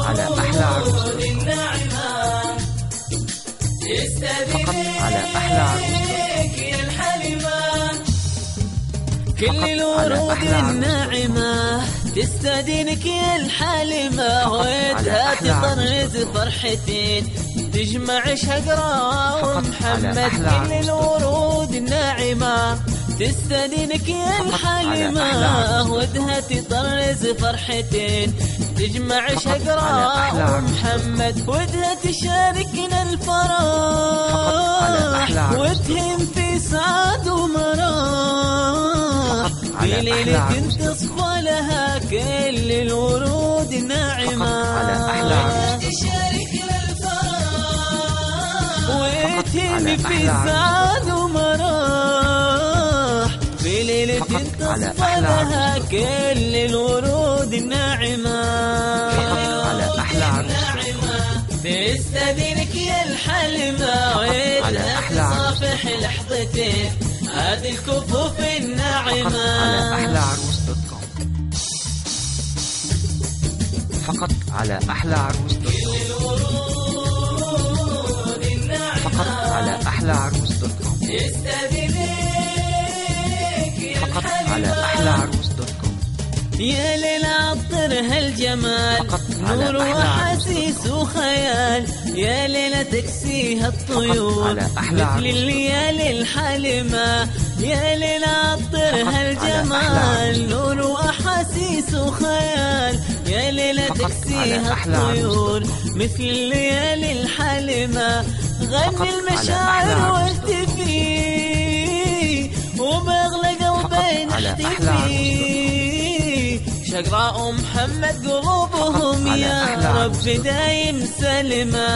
على أحلى عروس فقط على أحلى عروس كل الورود الناعمة تستدينك يا الحلمة، ودها تطرز فرحتين تجمع شقراء ومحمد. كل الورود الناحمة تستدينك يا الحلمة، ودها تطرز فرحتين تجمع شقراء ومحمد، ودها تشاركنا الفرح وتهم في سعاد ومراح، في ليلة تصفى لها كل الورود الناعمة، تشاركنا الفرح وتهم في سعاد ومراح، في ليلة تصفى لها كل الورود الناعمة، تستدينك يا الحلمة، ويدها تصافح لحظتين هذه الكفوف الناعمة. فقط على أحلى عروس دوت كوم. فقط على أحلى عروس دوت كوم. فقط على أحلى عروس دوت كوم. يا ليل عطر هالجمال نور وحسيس وخيال، يا ليلة تكسيها الطيور مثل الليالي الحلمة، يا ليل عطر هالجمال نور وحسيس وخيال، يا ليلة تكسيها الطيور مثل الليالي الحلمة، غني المشاعر واهتفي وبأغلى قلبين احتفي، شقراء محمد قلوبهم يا رب دايم سلمة،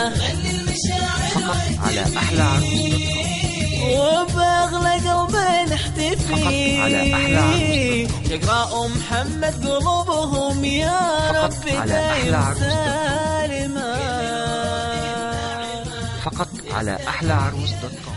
غني المشاعر واهتفي وبأغلى قلبين احتفي، شقراء محمد قلوبهم يا رب دايم سلمة. فقط على أحلى عروس دوت كوم.